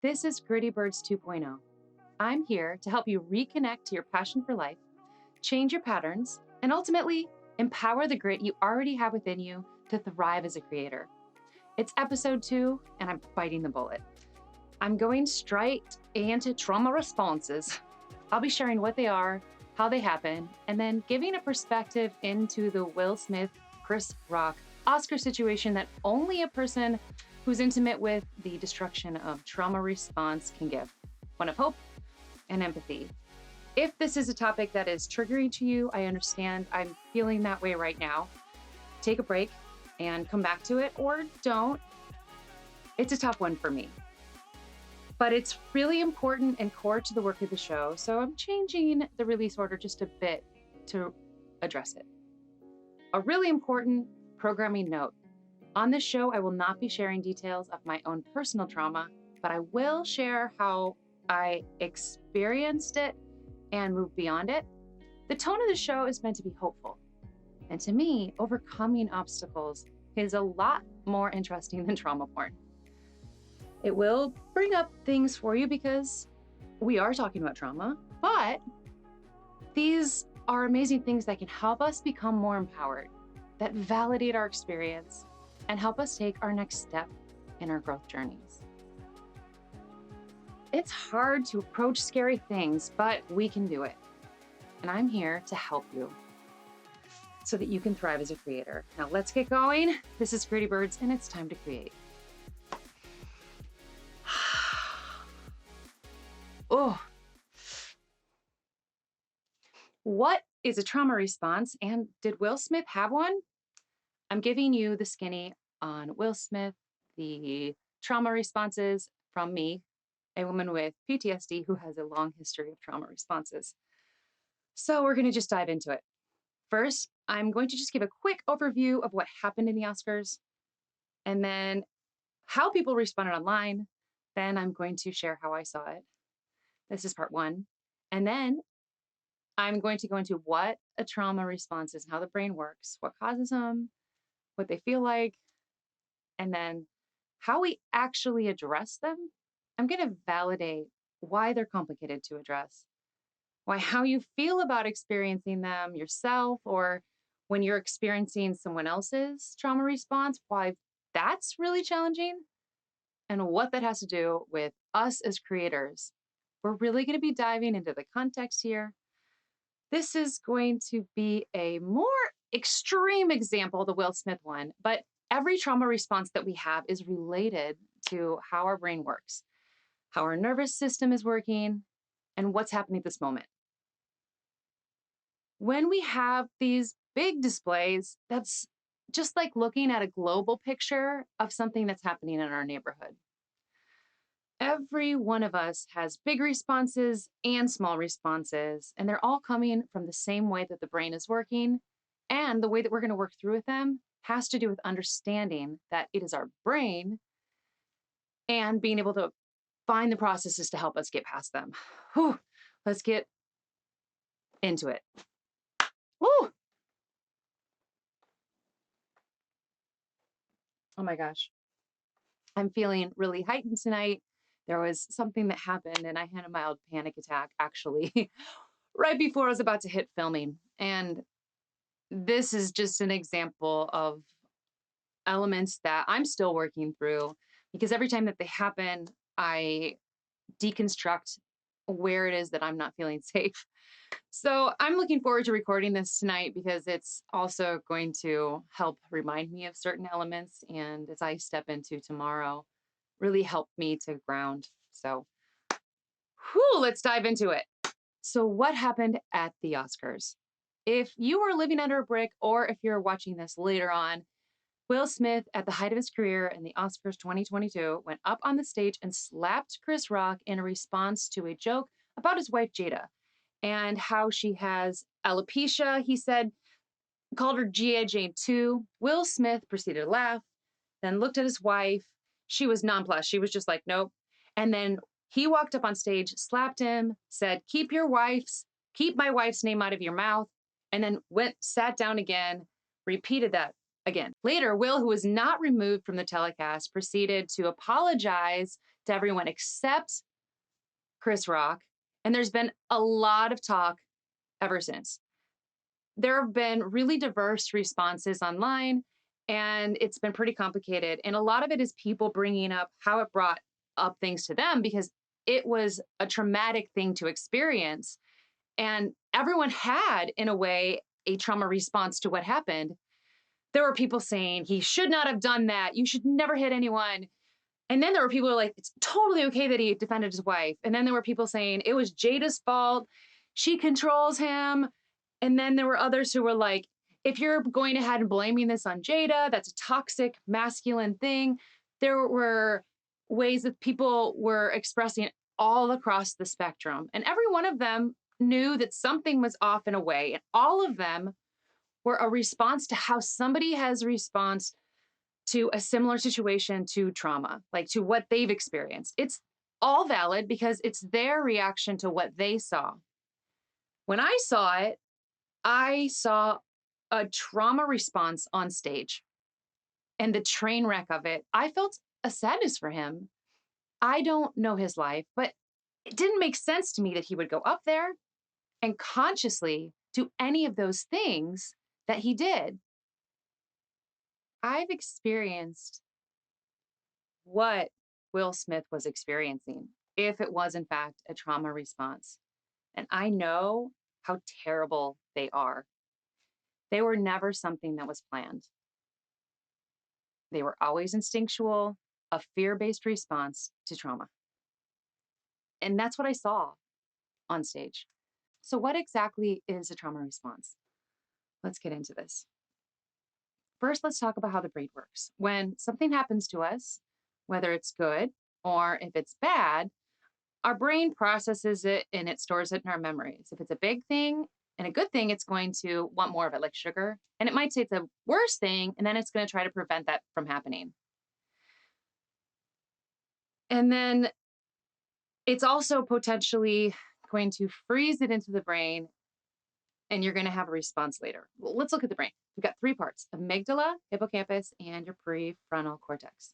This is Gritty Birds 2.0. I'm here to help you reconnect to your passion for life, change your patterns, and ultimately empower the grit you already have within you to thrive as a creator. It's episode 2, and I'm biting the bullet. I'm going straight into trauma responses. I'll be sharing what they are, how they happen, and then giving a perspective into the Will Smith, Chris Rock, Oscar situation that only a person who's intimate with the destruction of trauma response can give. One of hope and empathy. If this is a topic that is triggering to you, I understand. I'm feeling that way right now. Take a break and come back to it, or don't. It's a tough one for me. But it's really important and core to the work of the show, so I'm changing the release order just a bit to address it. A really important programming note. On this show, I will not be sharing details of my own personal trauma, but I will share how I experienced it and moved beyond it. The tone of the show is meant to be hopeful. And to me, overcoming obstacles is a lot more interesting than trauma porn. It will bring up things for you because we are talking about trauma, but these are amazing things that can help us become more empowered, that validate our experience, and help us take our next step in our growth journeys. It's hard to approach scary things, but we can do it. And I'm here to help you so that you can thrive as a creator. Now let's get going. This is Gritty Birds, and it's time to create. Oh, what is a trauma response, and did Will Smith have one? I'm giving you the skinny on Will Smith, the trauma responses from me, a woman with PTSD who has a long history of trauma responses. So we're going to just dive into it. First, I'm going to just give a quick overview of what happened in the Oscars, and then how people responded online. Then I'm going to share how I saw it. This is part 1. And then I'm going to go into what a trauma response is and how the brain works, what causes them, what they feel like, and then how we actually address them. I'm going to validate why they're complicated to address, why how you feel about experiencing them yourself, or when you're experiencing someone else's trauma response, why that's really challenging, and what that has to do with us as creators. We're really going to be diving into the context here. This is going to be a more extreme example, the Will Smith one, but every trauma response that we have is related to how our brain works, how our nervous system is working, and what's happening at this moment. When we have these big displays, that's just like looking at a global picture of something that's happening in our neighborhood. Every one of us has big responses and small responses, and they're all coming from the same way that the brain is working. And the way that we're going to work through with them has to do with understanding that it is our brain and being able to find the processes to help us get past them. Whew, let's get into it. Woo! Oh my gosh. I'm feeling really heightened tonight. There was something that happened and I had a mild panic attack actually right before I was about to hit filming. And this is just an example of elements that I'm still working through, because every time that they happen, I deconstruct where it is that I'm not feeling safe. So I'm looking forward to recording this tonight because it's also going to help remind me of certain elements. And as I step into tomorrow, really help me to ground. So, let's dive into it. So what happened at the Oscars? If you were living under a brick, or if you're watching this later on, Will Smith, at the height of his career in the Oscars 2022, went up on the stage and slapped Chris Rock in a response to a joke about his wife, Jada, and how she has alopecia. He said, called her G.I. Jane 2. Will Smith proceeded to laugh, then looked at his wife. She was nonplussed. She was just like, nope. And then he walked up on stage, slapped him, said, keep my wife's name out of your mouth, and then sat down again, repeated that again. Later, Will, who was not removed from the telecast, proceeded to apologize to everyone except Chris Rock. And there's been a lot of talk ever since. There have been really diverse responses online, and it's been pretty complicated. And a lot of it is people bringing up how it brought up things to them because it was a traumatic thing to experience. And everyone had, in a way, a trauma response to what happened. There were people saying he should not have done that. You should never hit anyone. And then there were people who were like, it's totally okay that he defended his wife. And then there were people saying it was Jada's fault. She controls him. And then there were others who were like, if you're going ahead and blaming this on Jada, that's a toxic masculine thing. There were ways that people were expressing all across the spectrum. And every one of them knew that something was off in a way. And all of them were a response to how somebody has responded to a similar situation to trauma, like to what they've experienced. It's all valid because it's their reaction to what they saw. When I saw it, I saw a trauma response on stage and the train wreck of it. I felt a sadness for him. I don't know his life, but it didn't make sense to me that he would go up there and consciously do any of those things that he did. I've experienced what Will Smith was experiencing, if it was in fact a trauma response. And I know how terrible they are. They were never something that was planned. They were always instinctual, a fear-based response to trauma. And that's what I saw on stage. So what exactly is a trauma response? Let's get into this. First, let's talk about how the brain works. When something happens to us, whether it's good or if it's bad, our brain processes it and it stores it in our memories. If it's a big thing and a good thing, it's going to want more of it, like sugar. And it might say it's a worse thing, and then it's going to try to prevent that from happening. And then it's also potentially going to freeze it into the brain, and you're going to have a response later. Well, let's look at the brain. We've got three parts: amygdala, hippocampus, and your prefrontal cortex.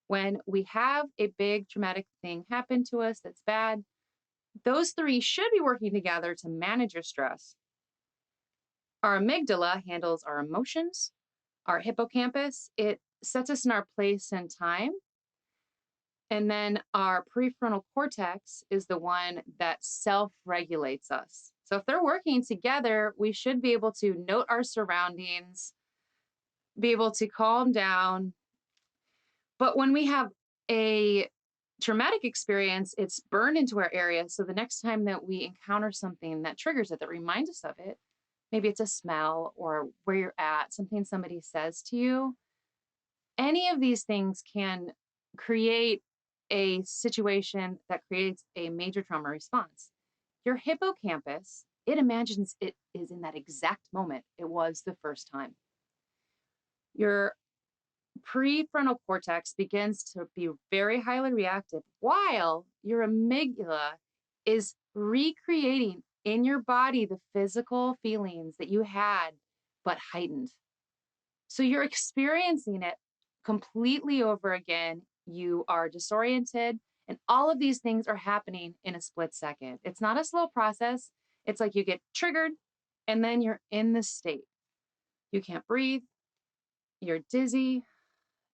When we have a big traumatic thing happen to us that's bad, those three should be working together to manage your stress. Our amygdala handles our emotions. Our hippocampus, it sets us in our place and time. And then our prefrontal cortex is the one that self-regulates us. So if they're working together, we should be able to note our surroundings, be able to calm down. But when we have a traumatic experience, it's burned into our area. So the next time that we encounter something that triggers it, that reminds us of it, maybe it's a smell or where you're at, something somebody says to you, any of these things can create a situation that creates a major trauma response. Your hippocampus, it imagines it is in that exact moment it was the first time. Your prefrontal cortex begins to be very highly reactive, while your amygdala is recreating in your body the physical feelings that you had, but heightened. So you're experiencing it completely over again. You are disoriented, and all of these things are happening in a split second. It's not a slow process. It's like you get triggered, and then you're in this state. You can't breathe. You're dizzy.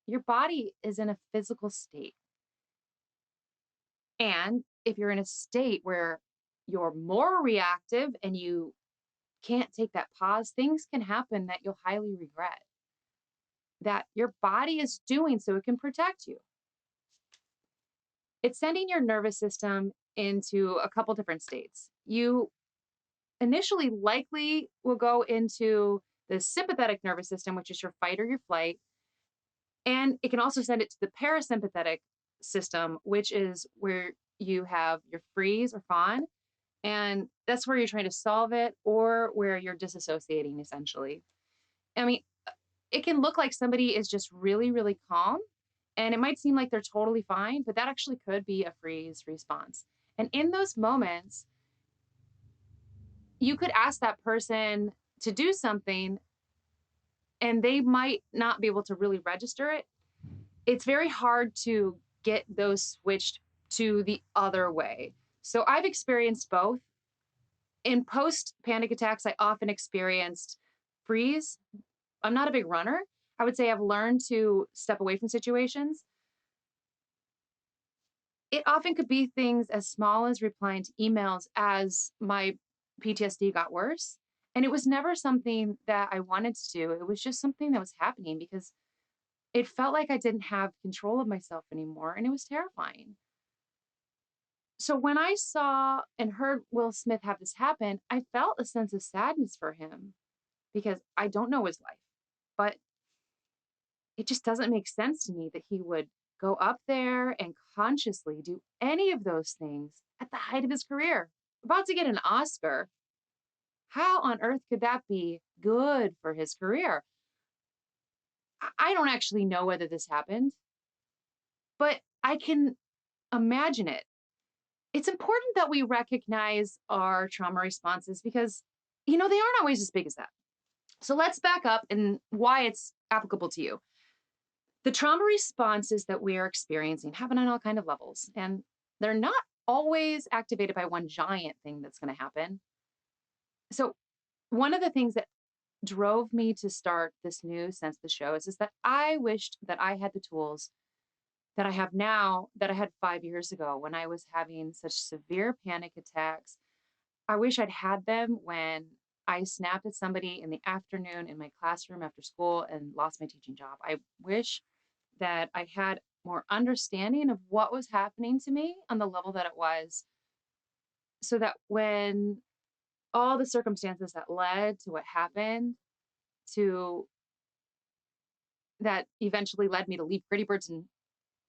Your body is in a physical state. And if you're in a state where you're more reactive and you can't take that pause, things can happen that you'll highly regret, that your body is doing so it can protect you. It's sending your nervous system into a couple different states. You initially likely will go into the sympathetic nervous system, which is your fight or your flight. And it can also send it to the parasympathetic system, which is where you have your freeze or fawn. And that's where you're trying to solve it or where you're disassociating, essentially. I mean, it can look like somebody is just really, really calm, and it might seem like they're totally fine, but that actually could be a freeze response. And in those moments, you could ask that person to do something, and they might not be able to really register it. It's very hard to get those switched to the other way. So I've experienced both. In post panic attacks, I often experienced freeze. I'm not a big runner. I would say I've learned to step away from situations. It often could be things as small as replying to emails as my PTSD got worse. And it was never something that I wanted to do. It was just something that was happening because it felt like I didn't have control of myself anymore. And it was terrifying. So when I saw and heard Will Smith have this happen, I felt a sense of sadness for him because I don't know his life. But it just doesn't make sense to me that he would go up there and consciously do any of those things at the height of his career. About to get an Oscar. How on earth could that be good for his career? I don't actually know whether this happened, but I can imagine it. It's important that we recognize our trauma responses because, they aren't always as big as that. So let's back up and why it's applicable to you. The trauma responses that we are experiencing happen on all kinds of levels, and they're not always activated by one giant thing that's going to happen. So, one of the things that drove me to start this new Sense the Show is that I wished that I had the tools that I have now that I had 5 years ago when I was having such severe panic attacks. I wish I'd had them when I snapped at somebody in the afternoon in my classroom after school and lost my teaching job. I wish that I had more understanding of what was happening to me on the level that it was, so that when all the circumstances that led to what happened, to that eventually led me to leave Pretty Birds and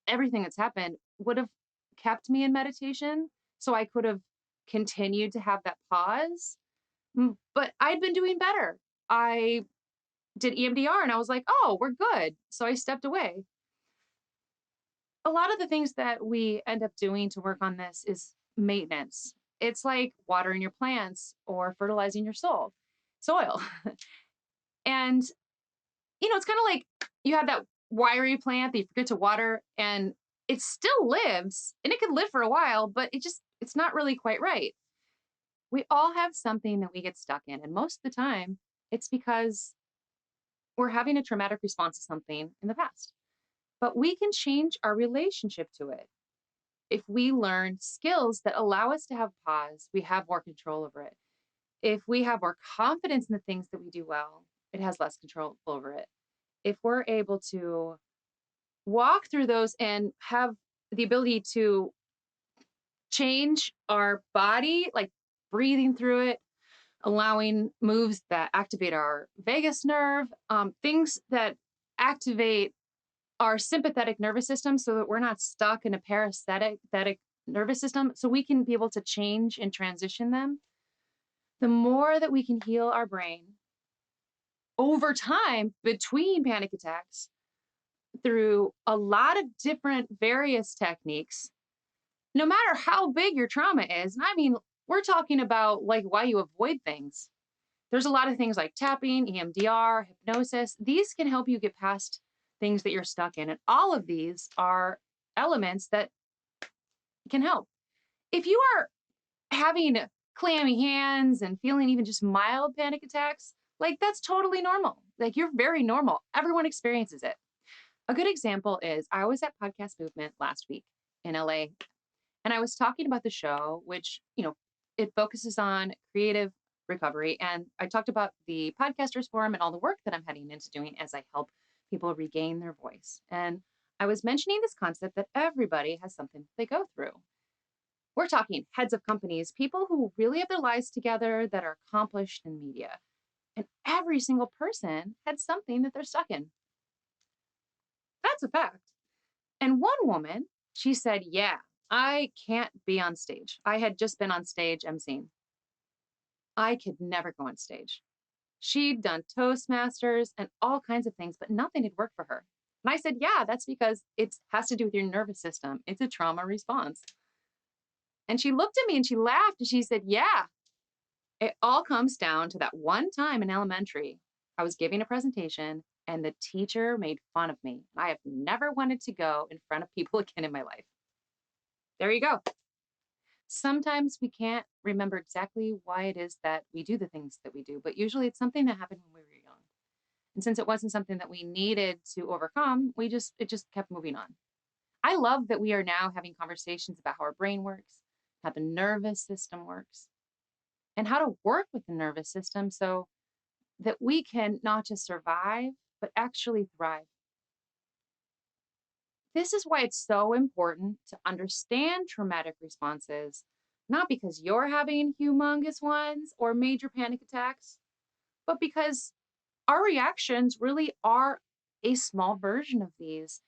everything that's happened, would have kept me in meditation. So I could have continued to have that pause. But I'd been doing better. I did EMDR and I was like, oh, we're good. So I stepped away. A lot of the things that we end up doing to work on this is maintenance. It's like watering your plants or fertilizing your soil. And it's kind of like you have that wiry plant that you forget to water and it still lives and it could live for a while, but it's not really quite right. We all have something that we get stuck in, and most of the time it's because we're having a traumatic response to something in the past. But we can change our relationship to it. If we learn skills that allow us to have pause, we have more control over it. If we have more confidence in the things that we do well, it has less control over it. If we're able to walk through those and have the ability to change our body, like breathing through it, allowing moves that activate our vagus nerve, things that activate our sympathetic nervous system so that we're not stuck in a parasympathetic nervous system, so we can be able to change and transition them. The more that we can heal our brain over time between panic attacks through a lot of different various techniques, no matter how big your trauma is. And I mean, we're talking about like why you avoid things. There's a lot of things like tapping, EMDR, hypnosis. These can help you get past things that you're stuck in. And all of these are elements that can help. If you are having clammy hands and feeling even just mild panic attacks, like that's totally normal. Like you're very normal. Everyone experiences it. A good example is I was at Podcast Movement last week in LA, and I was talking about the show, which, it focuses on creative recovery. And I talked about the Podcasters Forum and all the work that I'm heading into doing as I help people regain their voice. And I was mentioning this concept that everybody has something they go through. We're talking heads of companies, people who really have their lives together that are accomplished in media. And every single person had something that they're stuck in. That's a fact. And one woman, she said, yeah, I can't be on stage. I had just been on stage emceeing. I could never go on stage. She'd done Toastmasters and all kinds of things, but nothing had worked for her. And I said, yeah, that's because it has to do with your nervous system. It's a trauma response. And she looked at me and she laughed and she said, yeah, it all comes down to that one time in elementary. I was giving a presentation and the teacher made fun of me. I have never wanted to go in front of people again in my life. There you go. Sometimes we can't remember exactly why it is that we do the things that we do, but usually it's something that happened when we were young. And since it wasn't something that we needed to overcome, it just kept moving on. I love that we are now having conversations about how our brain works, how the nervous system works, and how to work with the nervous system so that we can not just survive, but actually thrive. This is why it's so important to understand traumatic responses, not because you're having humongous ones or major panic attacks, but because our reactions really are a small version of these.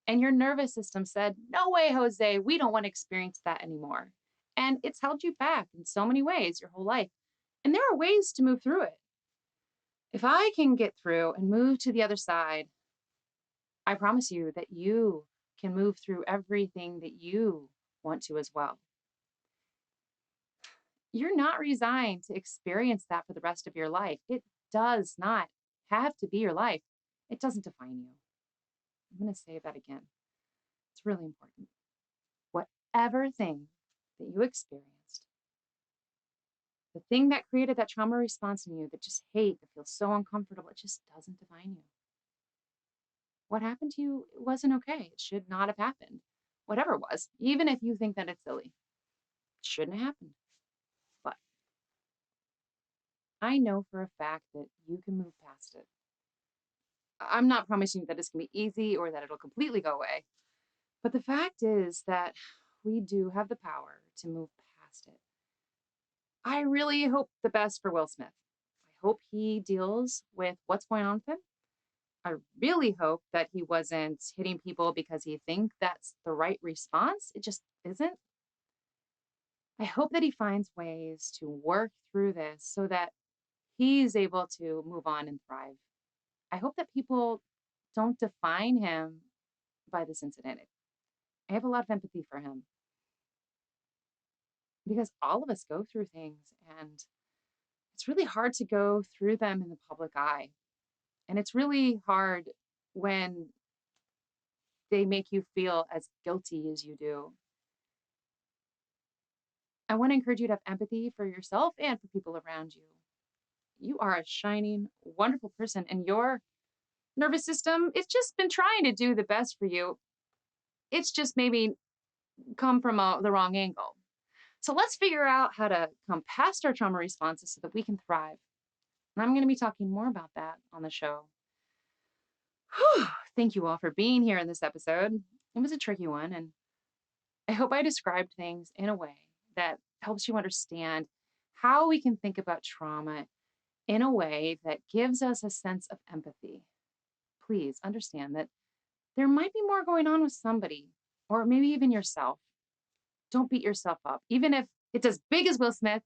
And your nervous system said, no way, Jose, we don't want to experience that anymore. And it's held you back in so many ways your whole life. And there are ways to move through it. If I can get through and move to the other side, I promise you that you can move through everything that you want to as well. You're not resigned to experience that for the rest of your life. It does not have to be your life. It doesn't define you. I'm going to say that again. It's really important. Whatever thing that you experienced, the thing that created that trauma response in you that just hate, that feels so uncomfortable, it just doesn't define you. What happened to you wasn't okay. It should not have happened. Whatever it was, even if you think that it's silly, it shouldn't have happened. But I know for a fact that you can move past it. I'm not promising that it's going to be easy or that it'll completely go away. But the fact is that we do have the power to move past it. I really hope the best for Will Smith. I hope he deals with what's going on with him. I really hope that he wasn't hitting people because he thinks that's the right response. It just isn't. I hope that he finds ways to work through this so that he's able to move on and thrive. I hope that people don't define him by this incident. I have a lot of empathy for him because all of us go through things and it's really hard to go through them in the public eye. And it's really hard when they make you feel as guilty as you do. I want to encourage you to have empathy for yourself and for people around you. You are a shining, wonderful person, and your nervous system, it's just been trying to do the best for you. It's just maybe come from the wrong angle. So let's figure out how to come past our trauma responses so that we can thrive. And I'm going to be talking more about that on the show. Whew. Thank you all for being here in this episode. It was a tricky one, and I hope I described things in a way that helps you understand how we can think about trauma in a way that gives us a sense of empathy. Please understand that there might be more going on with somebody, or maybe even yourself. Don't beat yourself up, even if it's as big as Will Smith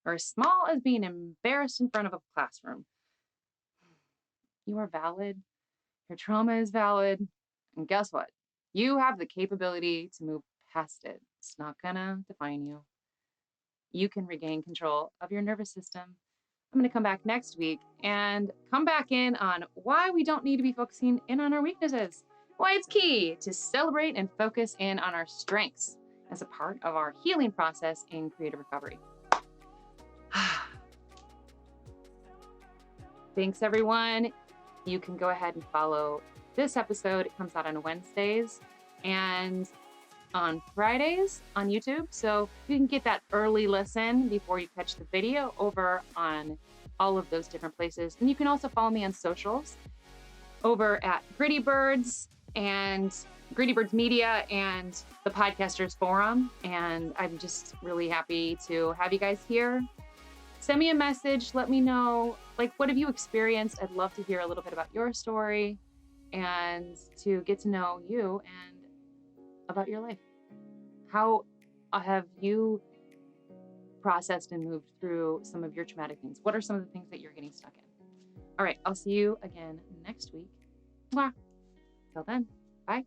or as small as being embarrassed in front of a classroom. You are valid. Your trauma is valid. And guess what? You have the capability to move past it. It's not gonna define you. You can regain control of your nervous system. I'm going to come back next week and come back in on why we don't need to be focusing in on our weaknesses, why it's key to celebrate and focus in on our strengths as a part of our healing process in creative recovery. Thanks, everyone. You can go ahead and follow this episode. It comes out on Wednesdays and on Fridays on YouTube. So you can get that early listen before you catch the video over on all of those different places. And you can also follow me on socials over at Gritty Birds and Gritty Birds Media and the Podcasters Forum. And I'm just really happy to have you guys here. Send me a message. Let me know, like, what have you experienced? I'd love to hear a little bit about your story and to get to know you and about your life. How have you processed and moved through some of your traumatic things? What are some of the things that you're getting stuck in? All right, I'll see you again next week. Mwah. Till then, bye.